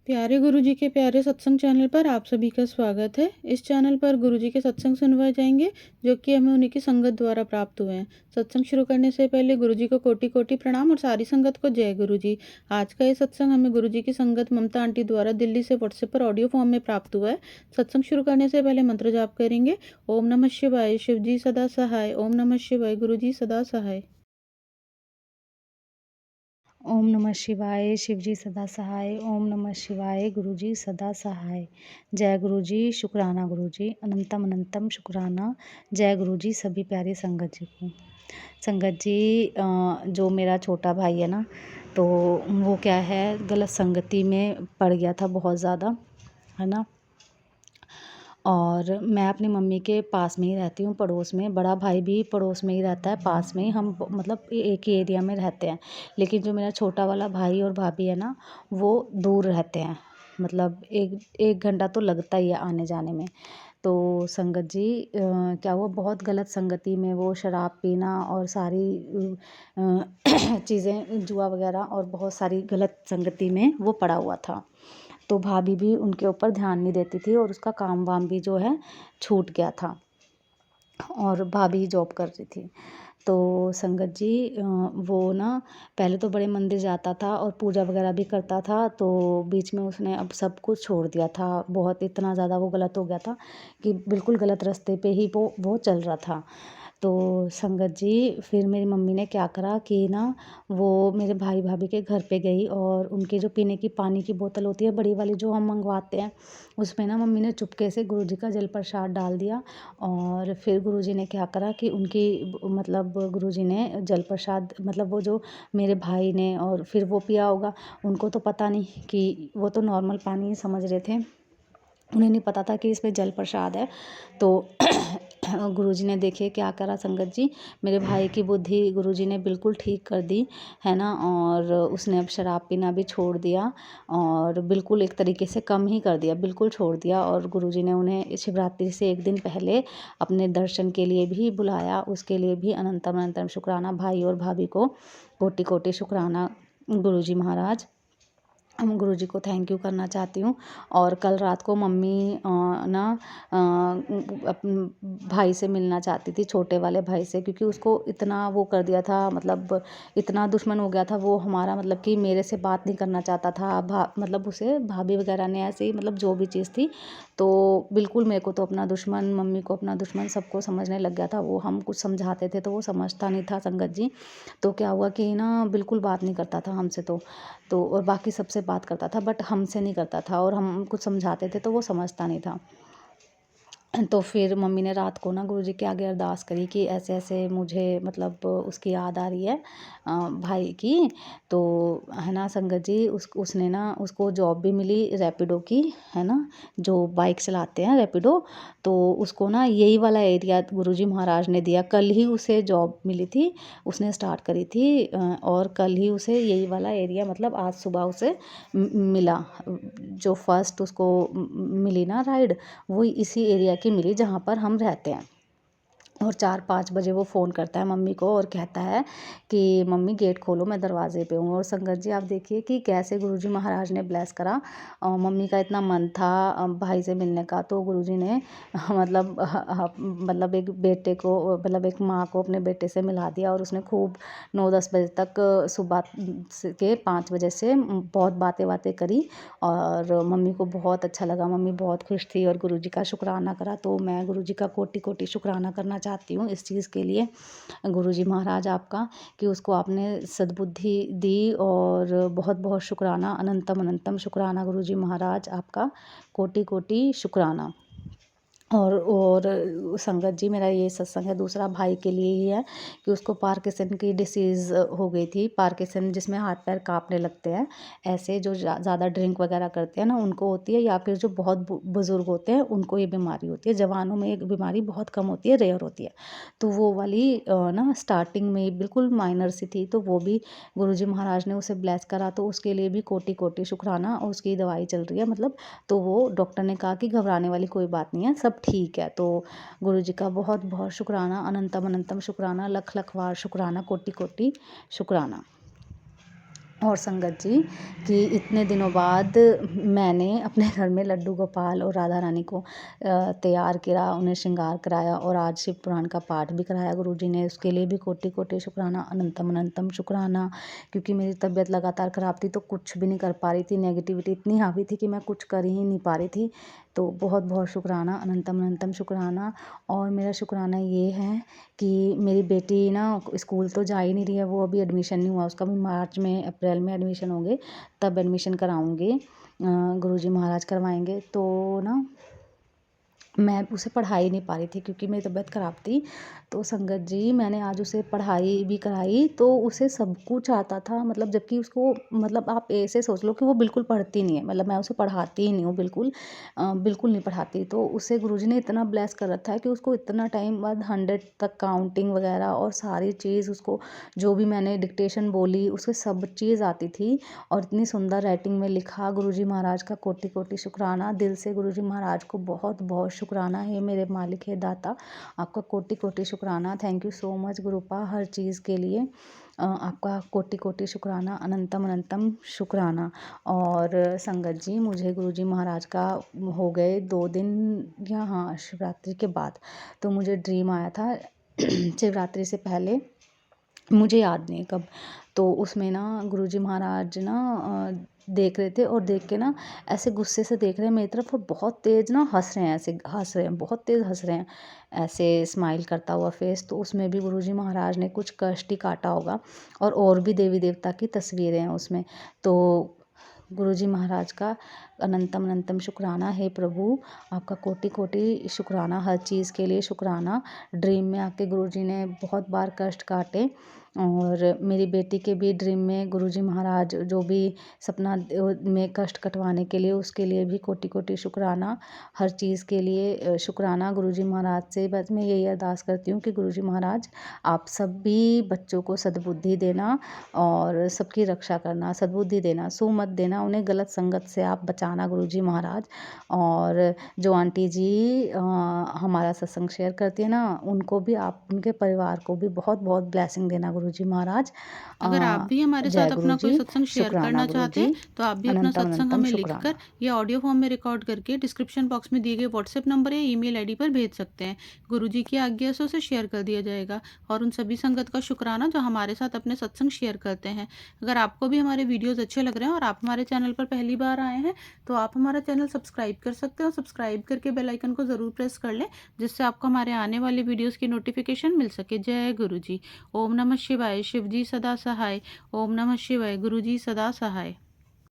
प्यारे गुरुजी के प्यारे सत्संग चैनल पर आप सभी का स्वागत है। इस चैनल पर गुरुजी के सत्संग सुनवाए जाएंगे जो कि हमें उन्हीं की संगत द्वारा प्राप्त हुए हैं। सत्संग शुरू करने से पहले गुरुजी को कोटि कोटि प्रणाम और सारी संगत को जय गुरुजी। आज का ये सत्संग हमें गुरुजी की संगत ममता आंटी द्वारा दिल्ली से व्हाट्सएप पर ऑडियो फॉर्म में प्राप्त हुआ है। सत्संग शुरू करने से पहले मंत्र जाप करेंगे। ओम नमः शिवाय, शिव जी सदा सहाय। ओम नमः शिवाय, गुरुजी सदा सहाय। ओम नमः शिवाय, शिवजी सदा सहाय। ओम नमः शिवाय, गुरुजी सदा सहाय। जय गुरुजी, शुक्राना गुरुजी, अनंतम अनंतम शुक्राना। जय गुरुजी सभी प्यारी संगत जी को। संगत जी, जो मेरा छोटा भाई है ना, तो वो क्या है, गलत संगति में पड़ गया था बहुत ज़्यादा, है ना। और मैं अपनी मम्मी के पास में ही रहती हूँ, पड़ोस में। बड़ा भाई भी पड़ोस में ही रहता है, पास में ही। हम मतलब एक ही एरिया में रहते हैं। लेकिन जो मेरा छोटा वाला भाई और भाभी है ना, वो दूर रहते हैं। मतलब एक एक घंटा तो लगता ही है आने जाने में। तो संगत जी, क्या वो बहुत गलत संगति में, वो शराब पीना और सारी चीज़ें, जुआ वगैरह और बहुत सारी गलत संगति में वो पड़ा हुआ था। तो भाभी भी उनके ऊपर ध्यान नहीं देती थी और उसका काम वाम भी जो है छूट गया था, और भाभी ही जॉब कर रही थी। तो संगत जी, वो ना पहले तो बड़े मंदिर जाता था और पूजा वगैरह भी करता था। तो बीच में उसने अब सब कुछ छोड़ दिया था। बहुत इतना ज़्यादा वो गलत हो गया था कि बिल्कुल गलत रास्ते पे ही वो चल रहा था। तो संगत जी, फिर मेरी मम्मी ने क्या करा कि ना, वो मेरे भाई भाभी के घर पे गई और उनकी जो पीने की पानी की बोतल होती है बड़ी वाली, जो हम मंगवाते हैं, उसमें ना मम्मी ने चुपके से गुरुजी का जल प्रसाद डाल दिया। और फिर गुरुजी ने क्या करा कि उनकी मतलब गुरुजी ने जल प्रसाद, मतलब वो जो मेरे भाई ने और फिर वो पिया होगा। उनको तो पता नहीं, कि वो तो नॉर्मल पानी ही समझ रहे थे। उन्हें नहीं पता था कि इसमें जल प्रसाद है। तो गुरुजी ने देखिए क्या करा संगत जी, मेरे भाई की बुद्धि गुरुजी ने बिल्कुल ठीक कर दी, है ना। और उसने अब शराब पीना भी छोड़ दिया और बिल्कुल एक तरीके से कम ही कर दिया, बिल्कुल छोड़ दिया। और गुरुजी ने उन्हें शिवरात्रि से एक दिन पहले अपने दर्शन के लिए भी बुलाया। उसके लिए भी अनंतम अनंतम शुक्राना भाई और भाभी को, कोटि कोटि शुक्राना गुरुजी महाराज। हम गुरुजी को थैंक यू करना चाहती हूँ। और कल रात को मम्मी ना भाई से मिलना चाहती थी, छोटे वाले भाई से, क्योंकि उसको इतना वो कर दिया था, मतलब इतना दुश्मन हो गया था वो हमारा, मतलब कि मेरे से बात नहीं करना चाहता था। मतलब उसे भाभी वगैरह ने ऐसे ही, मतलब जो भी चीज़ थी, तो बिल्कुल मेरे को तो अपना दुश्मन, मम्मी को अपना दुश्मन, सबको समझने लग गया था वो। हम कुछ समझाते थे तो वो समझता नहीं था संगत जी। तो क्या हुआ कि ना, बिल्कुल बात नहीं करता था हमसे। तो और बाकी सबसे बात करता था, बट हमसे नहीं करता था। और हम कुछ समझाते थे तो वो समझता नहीं था। तो फिर मम्मी ने रात को ना गुरुजी के आगे अरदास करी कि ऐसे ऐसे मुझे, मतलब उसकी याद आ रही है भाई की। तो है ना संगत जी, उसने ना, उसको जॉब भी मिली रैपिडो की, है ना, जो बाइक चलाते हैं रैपिडो। तो उसको ना यही वाला एरिया गुरुजी महाराज ने दिया। कल ही उसे जॉब मिली थी, उसने स्टार्ट करी थी, और कल ही उसे यही वाला एरिया, मतलब आज सुबह उसे मिला। जो फर्स्ट उसको मिली ना राइड, वो इसी एरिया की मिली जहाँ पर हम रहते हैं। और 4-5 बजे वो फ़ोन करता है मम्मी को और कहता है कि मम्मी गेट खोलो, मैं दरवाजे पे हूँ। और संगत जी, आप देखिए कि कैसे गुरुजी महाराज ने ब्लेस करा। मम्मी का इतना मन था भाई से मिलने का, तो गुरुजी ने मतलब मतलब एक बेटे को, मतलब एक माँ को अपने बेटे से मिला दिया। और उसने खूब 9-10 बजे तक, सुबह के 5 बजे से बहुत बातें बातें करी। और मम्मी को बहुत अच्छा लगा, मम्मी बहुत खुश थी और गुरुजी का शुक्राना करा। तो मैं गुरुजी का कोटि कोटि शुक्राना करना चाहती हूँ इस चीज़ के लिए, गुरुजी महाराज आपका, कि उसको आपने सद्बुद्धि दी। और बहुत बहुत शुक्राना, अनंतम अनंतम शुक्राना गुरुजी महाराज आपका, कोटि कोटि शुक्राना। और संगत जी, मेरा ये सत्संग है दूसरा भाई के लिए ही है, कि उसको पार्किंसन की डिसीज़ हो गई थी। पार्किंसन जिसमें हाथ पैर कांपने लगते हैं, ऐसे जो ज़्यादा ड्रिंक वगैरह करते हैं ना, उनको होती है। या फिर जो बहुत बुज़ुर्ग होते हैं, उनको ये बीमारी होती है। जवानों में एक बीमारी बहुत कम होती है, रेयर होती है। तो वो वाली ना स्टार्टिंग में बिल्कुल माइनर सी थी। तो वो भी गुरुजी महाराज ने उसे ब्लेस करा। तो उसके लिए भी कोटि कोटि शुक्राना। और उसकी दवाई चल रही है, मतलब। तो वो डॉक्टर ने कहा कि घबराने वाली कोई बात नहीं है, सब ठीक है। तो गुरुजी का बहुत बहुत शुक्राना, अनंतम अनंतम शुक्राना, लख लख बार शुक्राना, कोटि कोटि शुक्राना। और संगत जी कि इतने दिनों बाद मैंने अपने घर में लड्डू गोपाल और राधा रानी को तैयार किया, उन्हें श्रृंगार कराया और आज शिव पुराण का पाठ भी कराया गुरुजी ने। उसके लिए भी कोटि कोटि शुक्राना, अनंतम अनंतम शुक्राना। क्योंकि मेरी तबीयत लगातार ख़राब थी तो कुछ भी नहीं कर पा रही थी, नेगेटिविटी इतनी हावी थी कि मैं कुछ कर ही नहीं पा रही थी। तो बहुत बहुत शुक्राना, अनंतम अनंतम शुक्राना। और मेरा शुक्राना ये है कि मेरी बेटी ना स्कूल तो जा ही नहीं रही है, वो अभी एडमिशन नहीं हुआ उसका भी, मार्च में अप्रैल में एडमिशन होंगे तब एडमिशन कराऊंगी, गुरुजी महाराज करवाएंगे। तो ना मैं उसे पढ़ा ही नहीं पा रही थी क्योंकि मेरी तबीयत ख़राब थी। तो संगत जी मैंने आज उसे पढ़ाई भी कराई तो उसे सब कुछ आता था, मतलब जबकि उसको, मतलब आप ऐसे सोच लो कि वो बिल्कुल पढ़ती नहीं है, मतलब मैं उसे पढ़ाती ही नहीं हूँ बिल्कुल, बिल्कुल नहीं पढ़ाती। तो उसे गुरुजी ने इतना ब्लेस कर रखा है कि उसको इतना टाइम बाद 100 तक काउंटिंग वगैरह और सारी चीज़ उसको, जो भी मैंने डिक्टेशन बोली उसके सब चीज़ आती थी और इतनी सुंदर राइटिंग में लिखा। गुरुजी महाराज का कोटि कोटि शुक्राना, दिल से गुरुजी महाराज को बहुत बहुत शुक्राना है, मेरे मालिक है दाता, आपका कोटि कोटि शुक्राना। थैंक यू सो मच गुरुपा हर चीज़ के लिए, आपका कोटि कोटि शुक्राना, अनंतम अनंतम शुक्राना। और संगत जी मुझे गुरुजी महाराज का हो गए 2 दिन या हाँ शिवरात्रि के बाद, तो मुझे ड्रीम आया था शिवरात्रि से पहले, मुझे याद नहीं कब। तो उसमें ना गुरुजी महाराज ना देख रहे थे और देख के ना ऐसे गुस्से से देख रहे हैं मेरी तरफ और बहुत तेज़ ना हंस रहे हैं, ऐसे हंस रहे हैं, बहुत तेज़ हंस रहे हैं, ऐसे स्माइल करता हुआ फेस। तो उसमें भी गुरुजी महाराज ने कुछ कष्ट ही काटा होगा और भी देवी देवता की तस्वीरें हैं उसमें। तो गुरुजी महाराज का अनंतम अनंतम शुक्राना है प्रभु, आपका कोटि कोटि शुक्राना, हर चीज़ के लिए शुक्राना। ड्रीम में आके गुरुजी ने बहुत बार कष्ट काटे और मेरी बेटी के भी ड्रीम में गुरुजी महाराज जो भी सपना में कष्ट कटवाने के लिए, उसके लिए भी कोटि कोटि शुक्राना, हर चीज़ के लिए शुक्राना गुरुजी महाराज से। बस मैं यही अरदास करती हूँ कि गुरुजी महाराज आप सभी बच्चों को सद्बुद्धि देना और सबकी रक्षा करना, सद्बुद्धि देना, सुमत देना, उन्हें गलत संगत से आप बचाना गुरुजी महाराज। और जो आंटी जी हमारा सत्संग शेयर करती है ना, उनको भी आप, उनके परिवार को भी बहुत बहुत ब्लेसिंग देना गुरुजी महाराज। अगर आप भी हमारे जय साथ अपना कोई गुरुजी, सत्संग शेयर शुक्राना करना चाहते गुरुजी, हैं तो आप भी अपना अनंतम सत्संग अनंतम हमें लिखकर शुक्राना। या ऑडियो फॉर्म में रिकॉर्ड करके डिस्क्रिप्शन बॉक्स में दिए गए व्हाट्सएप नंबर या ईमेल आईडी पर भेज सकते हैं। गुरुजी की आज्ञा से उसे शेयर कर दिया जाएगा। और उन सभी संगत का शुक्राना जो हमारे साथ अपने सत्संग शेयर करते हैं। अगर आपको भी हमारे वीडियोज़ अच्छे लग रहे हैं और आप हमारे चैनल पर पहली बार आए हैं तो आप हमारा चैनल सब्सक्राइब कर सकते हैं और सब्सक्राइब करके बेल आइकन को ज़रूर प्रेस कर लें, जिससे आपको हमारे आने वाले वीडियोज़ की नोटिफिकेशन मिल सके। जय गुरुजी। ओम नमः शिवाय। शिवजी सदा सहाय। ओम नमः शिवाय। गुरुजी सदा सहाय।